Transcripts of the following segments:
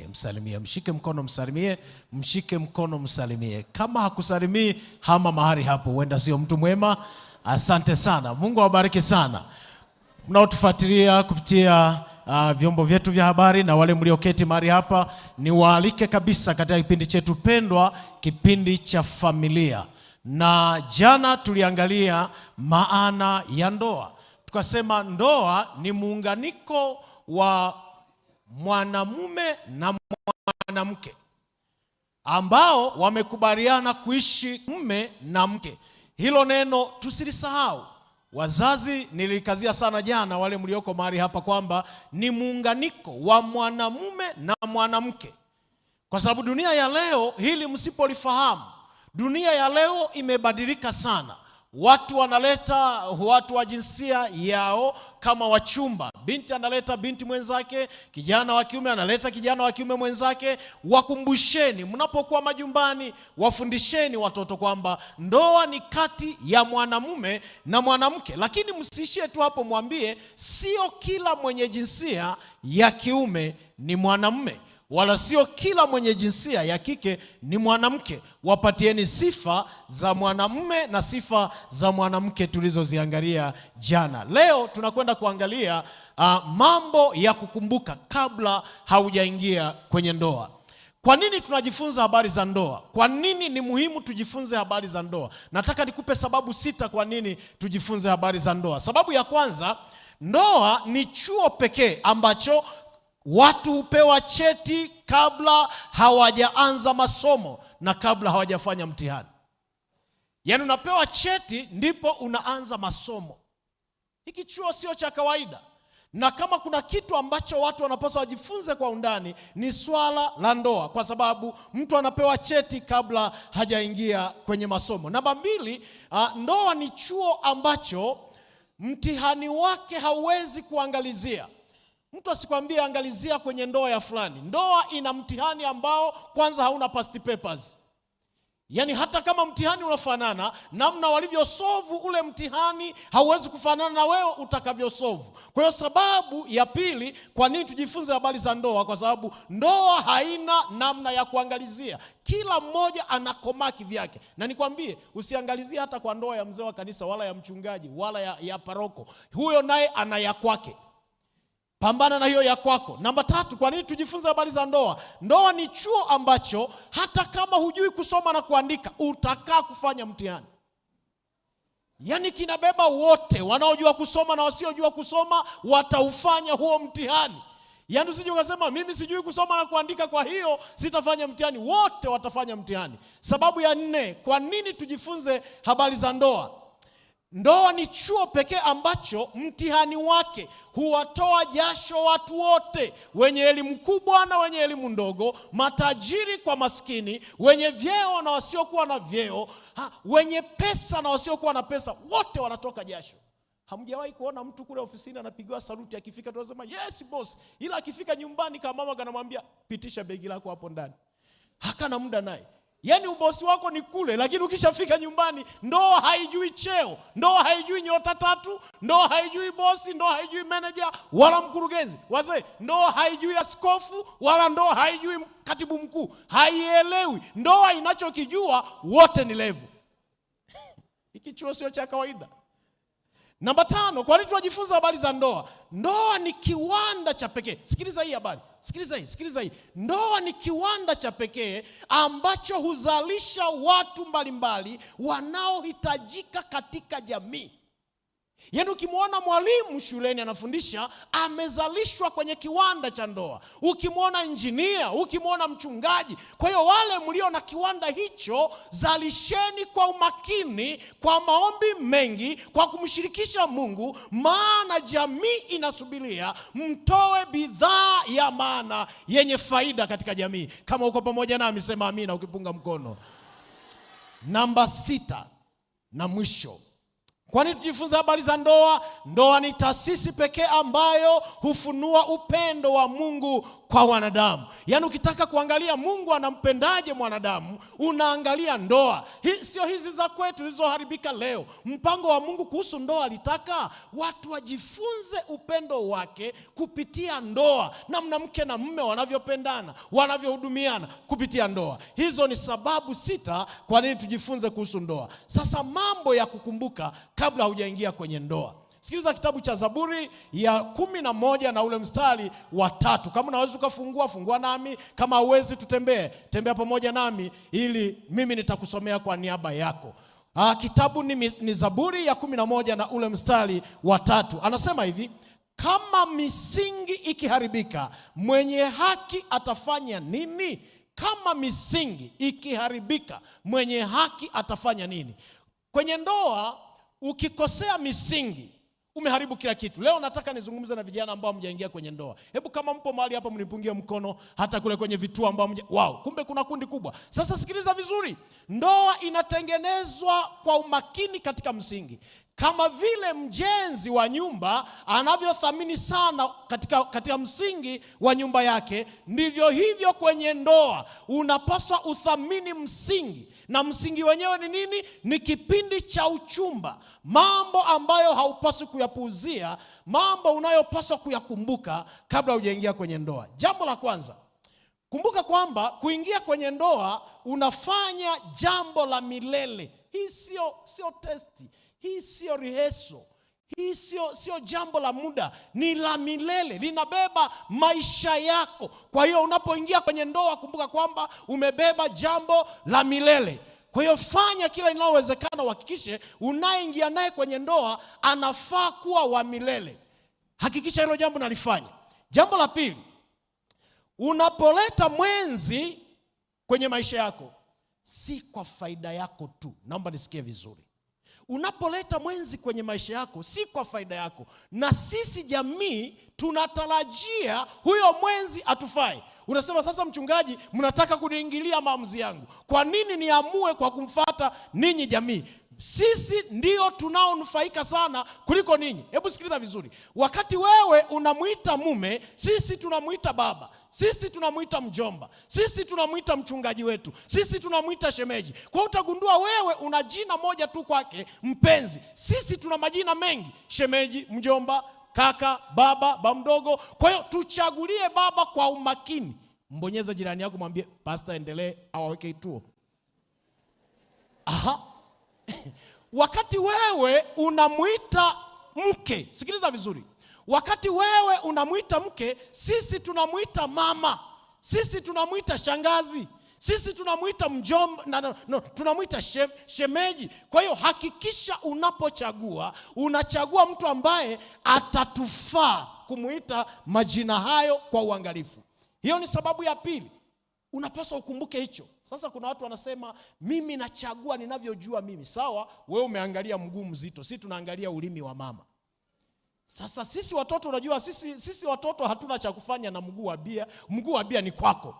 Msalimie, mshike mkono msalimie, mshike mkono msalimie. Kama hakusalimii hama mahali hapo, huenda sio mtu mwema. Asante sana. Mungu awabariki sana mnaotufuatilia kupitia vyombo vyetu vya habari, na wale mlioketi mahali hapa niwaalike kabisa katika kipindi chetu pendwa, kipindi cha familia. Na jana tuliangalia maana ya ndoa. Tukasema ndoa ni muunganiko wa mwanamume na mwanamke ambao wamekubaliana kuishi mume na mke. Hilo neno tusilisahau. Wazazi, nilikazia sana jana, wale mlioko mahali hapa, kwamba ni muunganiko wa mwanamume na mwanamke. Kwa sababu dunia ya leo, hili msipolifahamu, dunia ya leo imebadilika sana. Watu wanaleta watu wa jinsia yao kama wachumba. Binti analeta binti mwenzake, kijana wa kiume analeta kijana wa kiume mwenzake. Wakumbusheni mnapokuwa majumbani, wafundisheni watoto kwamba ndoa ni kati ya mwanamume na mwanamke. Lakini msiishie tu hapo, mwambie sio kila mwenye jinsia ya kiume ni mwanamume, wala sio kila mwenye jinsia ya kike ni mwanamke. Wapatieni sifa za mwanamume na sifa za mwanamke tulizoziangalia jana. Leo tunakwenda kuangalia mambo ya kukumbuka kabla haujaingia kwenye ndoa. Kwa nini tunajifunza habari za ndoa? Kwa nini ni muhimu tujifunze habari za ndoa? Nataka nikupe sababu 6 kwa nini tujifunze habari za ndoa. Sababu ya kwanza, ndoa ni chuo pekee ambacho watu hupewa cheti kabla hawajaanza masomo na kabla hawajafanya mtihani. Yaani unapewa cheti ndipo unaanza masomo. Hiki chuo sio cha kawaida. Na kama kuna kitu ambacho watu wanapaswa wajifunze kwa undani, ni swala la ndoa, kwa sababu mtu anapewa cheti kabla hajaingia kwenye masomo. Namba 2, ndoa ni chuo ambacho mtihani wake hauwezi kuangalizia. Mtu asikwambie angalizia kwenye ndoa ya fulani. Ndoa ina mtihani ambao kwanza hauna past papers. Yaani hata kama mtihani unafanana, namna walivyosolve ule mtihani hauwezi kufanana na wewe utakavyosolve. Kwa hiyo sababu ya pili kwa nini tujifunze habari za ndoa, kwa sababu ndoa haina namna ya kuangalizia. Kila mmoja ana komaki vyake. Na nikwambie, usiangalizie hata kwa ndoa ya mzee wa kanisa wala ya mchungaji wala ya paroko. Huyo naye ana ya kwake. Pambana na hiyo ya kwako. Namba 3, kwa nini tujifunze habari za ndoa? Ndoa ni chuo ambacho hata kama hujui kusoma na kuandika, utakaa kufanya mtihani. Yaani kinabeba wote, wanaojua kusoma na wasiojua kusoma wataufanya huo mtihani. Yaani usije ukasema mimi sijui kusoma na kuandika kwa hiyo sitafanya mtihani. Wote watafanya mtihani. Sababu ya 4, kwa nini tujifunze habari za ndoa? Ndoa ni chuo pekee ambacho mtihani wake huwatoa jasho watu wote, wenye elimu kubwa na wenye elimu ndogo, matajiri kwa maskini, wenye vyeo na wasiokuwa na vyeo, wenye pesa na wasiokuwa na pesa, wote wanatoka jasho. Hamjawahi kuona mtu kule ofisini anapigiwa saluti, akifika tunasema yes boss, ila akifika nyumbani kama mama kanamwambia pitisha begi lako hapo ndani, hakana muda naye. Yaani ubosi wako ni kule, lakini ukishafika nyumbani, ndoa haijui cheo, ndoa haijui nyota 3, ndoa haijui bosi, ndoa haijui manager wala mkurugenzi. Wazee, ndoa haijui askofu wala ndoa haijui katibu mkuu. Haielewi. Ndoa inachokijua wote ni levu. Hiki chuo sio cha kawaida. Namba 5, kwa nini tunajifunza habari za ndoa? Ndoa ni kiwanda cha pekee. Sikiliza hii habari. Sikiliza hii. Ndoa ni kiwanda cha pekee ambacho huzalisha watu mbalimbali wanaohitajika katika jamii. Yaani ukimwona mwalimu shuleni anafundisha, amezalishwa kwenye kiwanda cha ndoa. Ukimwona injinia, ukimwona mchungaji. Kwa hiyo wale mlio na kiwanda hicho, zalisheni kwa umakini, kwa maombi mengi, kwa kumshirikisha Mungu, maana jamii inasubiria mtoe bidhaa ya maana yenye faida katika jamii. Kama uko pamoja nami sema amina ukipunga mkono. Namba 6 na mwisho, kwa nini tujifunze habari za ndoa? Ndoa ni taasisi pekee ambayo hufunua upendo wa Mungu kwa wanadamu. Yaani ukitaka kuangalia Mungu anampendaje mwanadamu, unaangalia ndoa. Sio hizi za kwetu zilizoharibika leo. Mpango wa Mungu kuhusu ndoa alitaka watu wajifunze upendo wake kupitia ndoa, namna mke na mume wanavyopendana, wanavyohudumiana kupitia ndoa. Hizo ni sababu 6 kwa nini tujifunze kuhusu ndoa. Sasa mambo ya kukumbuka kabla hujaingia kwenye ndoa. Sikiliza kitabu cha Zaburi ya 11 na ule mstari wa 3. Kama unaweza fungua nami, kama huwezi tembea pamoja nami ili mimi nitakusomea kwa niaba yako. Kitabu ni Zaburi ya 11 na ule mstari wa 3. Anasema hivi: kama misingi ikiharibika, mwenye haki atafanya nini? Kama misingi ikiharibika, mwenye haki atafanya nini? Kwenye ndoa ukikosea misingi, umeharibu kila kitu. Leo nataka nizungumze na vijana ambao mjaingia kwenye ndoa. Hebu kama mpo mahali hapa mnipungie mkono, hata kule kwenye vituo ambao kumbe kuna kundi kubwa. Sasa sikiliza vizuri. Ndoa inatengenezwa kwa umakini katika msingi. Kama vile mjenzi wa nyumba anavyothamini sana katika msingi wa nyumba yake, ndivyo hivyo kwenye ndoa unapaswa uthamini msingi. Na msingi wenyewe ni nini? Ni kipindi cha uchumba. Mambo ambayo haupaswi kuyapuuzia, mambo unayopaswa kuyakumbuka kabla hujaingia kwenye ndoa. Jambo la kwanza, kumbuka kwamba kuingia kwenye ndoa unafanya jambo la milele. Hii sio testi. Hii sio rehearsal. Hii sio jambo la muda, ni la milele, linabeba maisha yako. Kwa hiyo unapoingia kwenye ndoa, kumbuka kwamba umebeba jambo la milele. Kwa hiyo fanya kila linalowezekana uhakikishe unayeingia naye kwenye ndoa anafaa kuwa wa milele. Hakikisha hilo jambo nalifanya. Jambo la pili, unapoleta mwenzi kwenye maisha yako, si kwa faida yako tu. Naomba nisikie vizuri. Unapoleta mwenzi kwenye maisha yako, si kwa faida yako. Na sisi jamii tunatarajia huyo mwenzi atufai. Unasema, sasa mchungaji, mnataka kuniingilia maamuzi yangu. Kwa nini niamue kwa kumfuata ninyi jamii? Sisi ndio tunaonufaika sana kuliko ninyi. Hebu sikiliza vizuri. Wakati wewe unamuita mume, sisi tunamuita baba, sisi tunamuita mjomba, sisi tunamuita mchungaji wetu, sisi tunamuita shemeji. Kwa hiyo utagundua wewe una jina moja tu kwake, mpenzi. Sisi tuna majina mengi: shemeji, mjomba, kaka, baba mdogo. Kwa hiyo tuchagulie baba kwa umakini. Mbonyeza jirani yako, mwambie pastor endelee awaweke ituo. Wakati wewe unamuita mke, sikiliza vizuri. Wakati wewe unamuita mke, sisi tunamuita mama, sisi tunamuita shangazi, sisi tunamuita mjomba, tunamuita shemeji. Kwa hiyo hakikisha unapochagua, unachagua mtu ambaye atatufaa kumuita majina hayo kwa uangalifu. Hiyo ni sababu ya pili. Unapaswa ukumbuke hicho. Sasa kuna watu wanasema, mimi nachagua ninavyojua mimi. Sawa, wewe umeangalia mguu mzito, sisi tunaangalia ulimi wa mama. Sasa sisi watoto, unajua sisi watoto hatuna cha kufanya na mguu wa bia. Mguu wa bia ni kwako.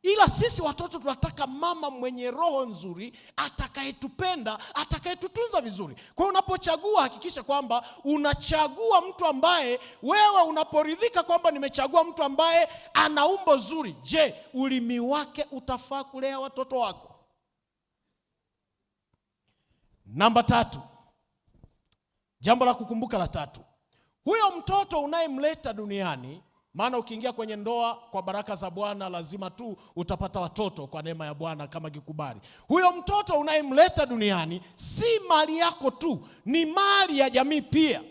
Ila sisi watoto tunataka mama mwenye roho nzuri, atakayetupenda, atakayetutunza vizuri. Kwa hiyo unapochagua, hakikisha kwamba unachagua mtu ambaye wewe unaporidhika kwamba nimechagua mtu ambaye ana umbo zuri. Je, ulimi wake utafaa kulea watoto wako? Namba 3. Jambo la kukumbuka la 3. Huyo mtoto unayemleta duniani, maana ukiingia kwenye ndoa kwa baraka za Bwana lazima tu utapata watoto kwa neema ya Bwana kama kikubali. Huyo mtoto unayemleta duniani si mali yako tu, ni mali ya jamii pia.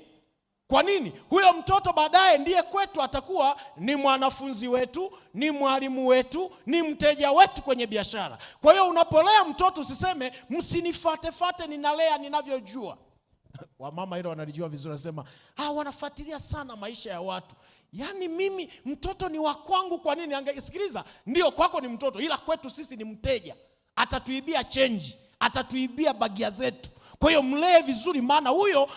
Kwa nini? Huyo mtoto baadaye ndiye kwetu atakuwa ni mwanafunzi wetu, ni mwalimu wetu, ni mteja wetu kwenye biashara. Kwa hiyo unapolea mtoto usiseme msinifuate ninalea ninavyojua. Wamama hilo wanalijua vizuri, wanasema wanafuatilia sana maisha ya watu. Yaani mimi mtoto ni wa kwangu, kwa nini? Sikiliza, ndio kwako ni mtoto, ila kwetu sisi ni mteja. Atatuibia chenji, atatuibia bagia zetu. Kwa hiyo mlee vizuri, maana huyo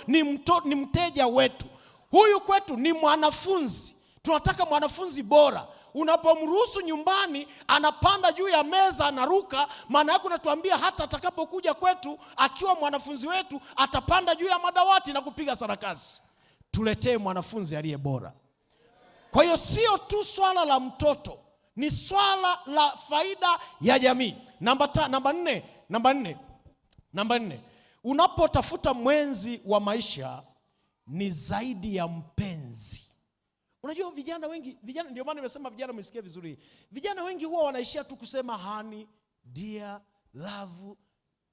ni mteja wetu. Huyu kwetu ni mwanafunzi. Tunataka mwanafunzi bora. Unapomruhusu nyumbani anapanda juu ya meza anaruka, maana yake unatuambia hata atakapokuja kwetu akiwa mwanafunzi wetu atapanda juu ya madawati na kupiga sarakasi. Tuletee mwanafunzi aliye bora. Kwa hiyo sio tu swala la mtoto, Ni swala la faida ya jamii. Namba nne, unapotafuta mwenzi wa maisha ni zaidi ya mpenzi. Unajua vijana wengi, ndio maana nimesema vijana msikie vizuri. Vijana wengi huwa wanaishia tu kusema honey, dear, love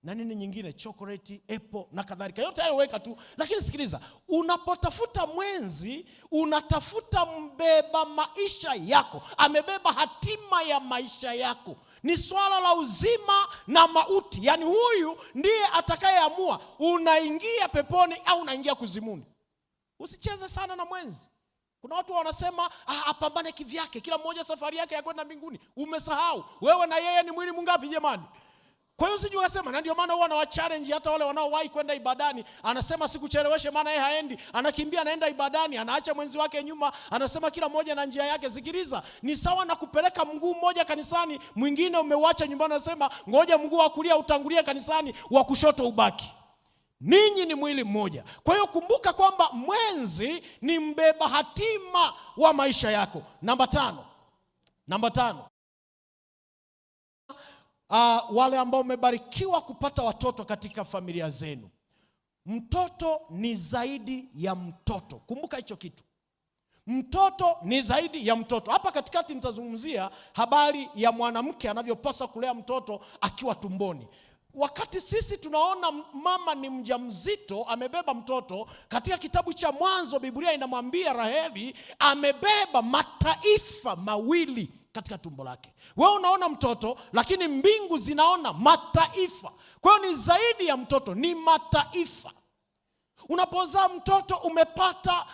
na nini nyingine, chocolate, apple na kadhalika. Yote hayo weka tu. Lakini sikiliza, unapotafuta mwenzi, unatafuta mbeba maisha yako. Amebeba hatima ya maisha yako. Ni swala la uzima na mauti. Yaani huyu ndiye atakayeamua unaingia peponi au unaingia kuzimuni. Usicheze sana na mwenzi. Kuna watu wanasema apambane kivyake, kila mmoja safari yake ya kwenda mbinguni. Umesahau wewe na yeye ni mwili mungapi jamani? Kwa hiyo usije ukasema, na ndio maana huwa na challenge hata wale wanaowahi kwenda ibadani. Anasema sikucheleweshe maana yeye haendi, anakimbia anaenda ibadani, anaacha mwenzi wake nyuma, anasema kila mmoja na njia yake. Sikiliza, ni sawa na kupeleka mguu mmoja kanisani, mwingine umeuacha nyumbani, anasema ngoja mguu wa kulia utangulie kanisani, wa kushoto ubaki. Ninyi ni mwili mmoja. Kwa hiyo kumbuka kwamba mwenzi ni mbeba hatima wa maisha yako. Namba tano. Wale ambao umebarikiwa kupata watoto katika familia zenu. Mtoto ni zaidi ya mtoto. Kumbuka hicho kitu. Mtoto ni zaidi ya mtoto. Hapa katikati nitazungumzia habari ya mwanamke anavyopaswa kulea mtoto akiwa tumboni. Wakati sisi tunaona mama ni mjamzito, amebeba mtoto, katika kitabu cha Mwanzo Biblia inamwambia Raheli amebeba mataifa mawili katika tumbo lake. Wewe unaona mtoto, lakini mbingu zinaona mataifa. Kwa hiyo ni zaidi ya mtoto, ni mataifa. Unapozaa mtoto umepata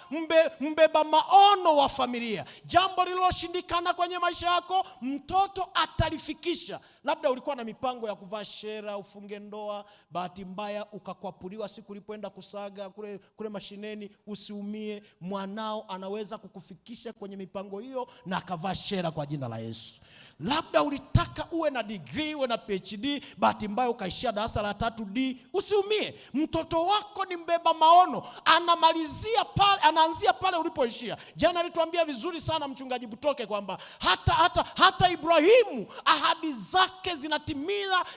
mbeba maono wa familia. Jambo lililoshindikana kwenye maisha yako, mtoto atalifikisha. Labda ulikuwa na mipango ya kuvaa shera, ufunge ndoa, bahati mbaya ukakwapuliwa siku ulipoenda kusaga kule mashineni, usiumie. Mwanao anaweza kukufikisha kwenye mipango hiyo na akavaa shera kwa jina la Yesu. Labda ulitaka uwe na degree, uwe na PhD, bahati mbaya ukaishia darasa la 3D, usiumie. Mtoto wako ni mbeba maono, anaanzia pale ulipoishia. Jana alituambia vizuri sana mchungaji Butoke kwamba hata Ibrahimu ahadi zake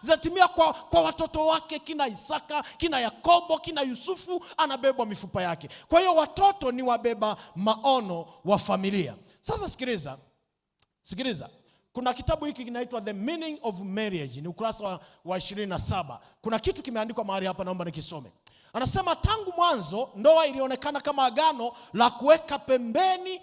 zinatimia kwa watoto wake, kina Isaka, kina Yakobo, kina Yusufu, anabebwa mifupa yake. Kwa hiyo watoto ni wabeba maono wa familia. Sasa sikiliza. Kuna kitabu hiki kinaitwa The Meaning of Marriage, ni ukurasa wa 27. Kuna kitu kimeandikwa mahali hapa, naomba nikisome. Anasema tangu mwanzo ndoa ilionekana kama agano la kuweka pembeni,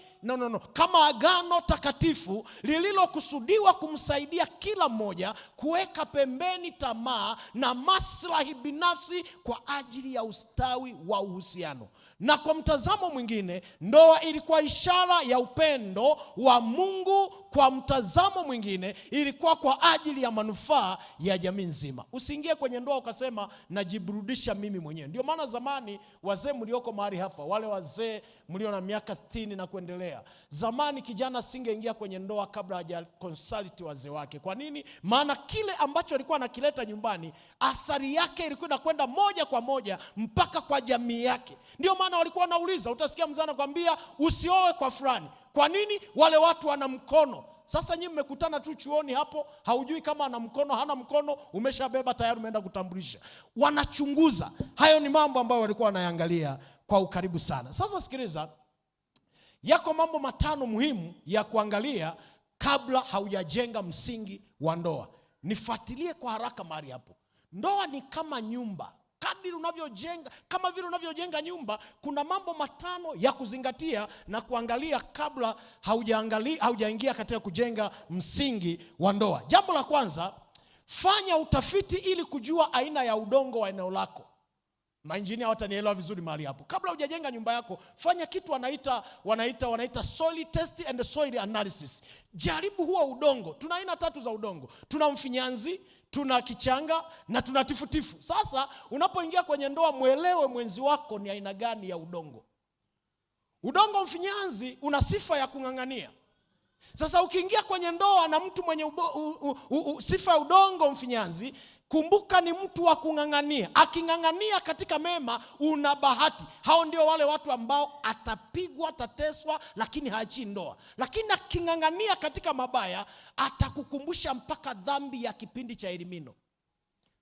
kama agano takatifu lililokusudiwa kumsaidia kila mmoja kuweka pembeni tamaa na maslahi binafsi kwa ajili ya ustawi wa uhusiano. Na kwa mtazamo mwingine, ndoa ilikuwa ishara ya upendo wa Mungu. Kwa mtazamo mwingine, ilikuwa kwa ajili ya manufaa ya jamii nzima. Usiingie kwenye ndoa ukasema najiburudisha mimi mwenyewe. Ndio maana zamani wazee mlioko mahali hapa, wale wazee mlio na miaka 60 na kuendelea, zamani kijana singeingia kwenye ndoa kabla haja consult wazee wake. Kwa nini? Maana kile ambacho alikuwa anakileta nyumbani, athari yake ilikuwa inakwenda moja kwa moja mpaka kwa jamii yake. Ndio maana walikuwa wanauliza, utasikia mzee anakuambia usioe kwa fulani. Kwa nini? Wale watu wana mkono. Sasa nyinyi mmekutana tu chuoni hapo, haujui kama ana mkono hana mkono, umeshabeba tayari umeenda kutambulisha. Wanachunguza. Hayo ni mambo ambayo walikuwa wanaangalia kwa ukaribu sana. Sasa sikiliza, yako mambo 5 muhimu ya kuangalia kabla haujajenga msingi wa ndoa. Nifuatilie kwa haraka mahali hapo. Ndoa ni kama nyumba. Kadiri unavyojenga, kama vile unavyojenga nyumba, kuna mambo 5 ya kuzingatia na kuangalia kabla haujaingia katika kujenga msingi wa ndoa. Jambo la kwanza, fanya utafiti ili kujua aina ya udongo wa eneo lako. Mainjinia watanielewa vizuri mahali hapo. Kabla hujajenga nyumba yako, fanya kitu wanaita soil test and soil analysis. Jaribu huo udongo. Tuna aina 3 za udongo. Tuna mfinyanzi, tuna kichanga na tuna tifutifu. Sasa unapoingia kwenye ndoa, muelewe mwenzi wako ni aina gani ya udongo. Udongo mfinyanzi una sifa ya kung'ang'ania. Sasa ukiingia kwenye ndoa na mtu mwenye sifa ya udongo mfinyanzi, kumbuka ni mtu wa kung'ang'ania. Aking'ang'ania katika mema, una bahati. Hao ndio wale watu ambao atapigwa, atateswa, lakini haachii ndoa. Lakini aking'ang'ania katika mabaya, atakukumbusha mpaka dhambi ya kipindi cha Elimino.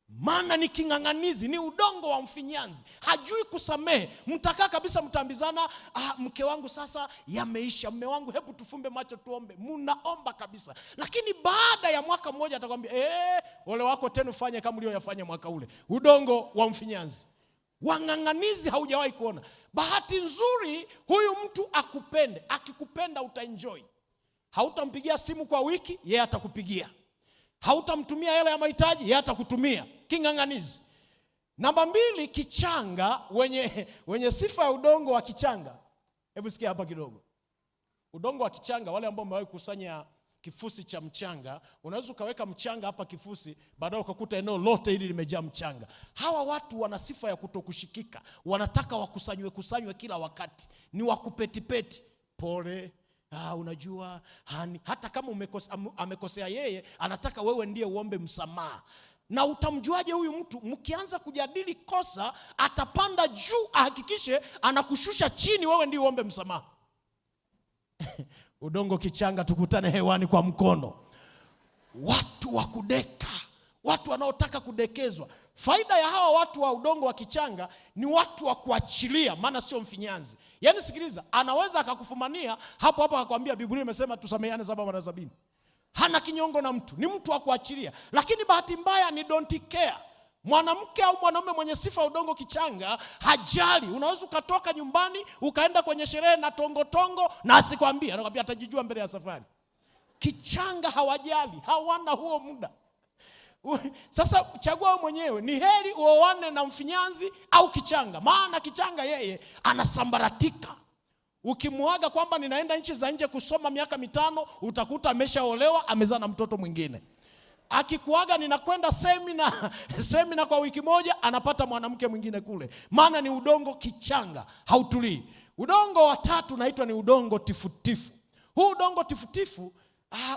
Maana ni king'ang'anizi, ni udongo wa mfinyanzi, hajui kusamehe. Mtakaa kabisa mtambizana, mke wangu sasa yameisha, mume wangu hebu tufumbe macho tuombe. Mnaomba kabisa, lakini baada ya mwaka mmoja atakwambia ole wako tena ufanye kama ulioyafanya mwaka ule. Udongo wa mfinyanzi, wang'ang'anizi haujawahi kuona. Bahati nzuri huyu mtu akupende, akikupenda utaenjoy. Hautampigia simu kwa wiki, yeye atakupigia. Hautamtumia hela ya mahitaji, yeye atakutumia. King'ang'anizi. Namba 2, kichanga, wenye sifa ya udongo wa kichanga. Hebu sikia hapa kidogo. Udongo wa kichanga, wale ambao wamewahi kusanya kifusi cha mchanga, unaweza ukaweka mchanga hapa kifusi, baadaye ukakuta eneo lote hili limejaa mchanga. Hawa watu wana sifa ya kutokushikika. Wanataka kusanywe kila wakati. Ni wakupetipeti. Pole. Unajua hata kama amekosea yeye, anataka wewe ndiye uombe msamaha. Na utamjuaje huyu mtu? Mkianza kujadili kosa, atapanda juu ahakikishe anakushusha chini, wewe ndiye uombe msamaha. Udongo kichanga, tukutane hewani kwa mkono. Watu wa kudeka, watu wanaotaka kudekezwa. Faida ya hawa watu wa udongo wa kichanga ni watu wa kuachilia, maana sio mfinyanzi. Yaani sikiliza, anaweza akakufumania hapo hapo akakwambia Biblia imesema tusameheane 7 mara 70. Hana kinyongo na mtu, ni mtu wa kuachilia. Lakini bahati mbaya ni don't care. Mwanamke au mwanaume mwenye sifa ya udongo kichanga hajali. Unaweza ukatoka nyumbani ukaenda kwenye sherehe na tongo na asikwambie, anakuambia atajijua mbele ya safari. Kichanga hawajali, hawana huo muda. Sasa chagua wewe mwenyewe, ni heri uoane na mfinyanzi au kichanga. Maana kichanga yeye anasambaratika. Ukimuaga kwamba ninaenda nchi za nje kusoma miaka 5, utakuta ameshaolewa, amezaa na mtoto mwingine. Akikuaga ninakwenda semina kwa wiki moja, anapata mwanamke mwingine kule. Maana ni udongo kichanga, hautulii. Udongo wa 3 unaitwa ni udongo tifutifu. Huu udongo tifutifu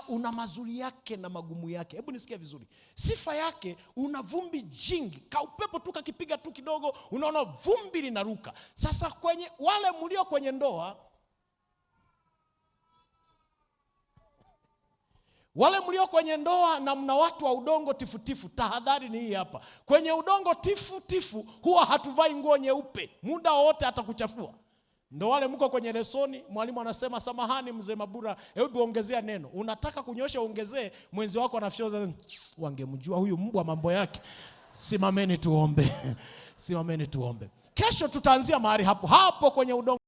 una mazuri yake na magumu yake. Hebu nisikie vizuri. Sifa yake, una vumbi jingi. Kaupepo tu kakipiga tu kidogo, unaona vumbi linaruka. Sasa kwenye wale mlio kwenye ndoa, na mna watu wa udongo tifutifu, tahadhari ni hii hapa. Kwenye udongo tifutifu huwa hatuvai nguo nyeupe, muda wote atakuchafua. Ndo wale mko kwenye lesoni, mwalimu anasema samahani mzee Mabura, hebu ongezea neno. Unataka kunyosha ongezee, mwenzi wako anafyoza, wangemjua huyu mbwa mambo yake. Simameni tuombe. Simameni tuombe. Kesho tutaanzia mahali hapo kwenye udongo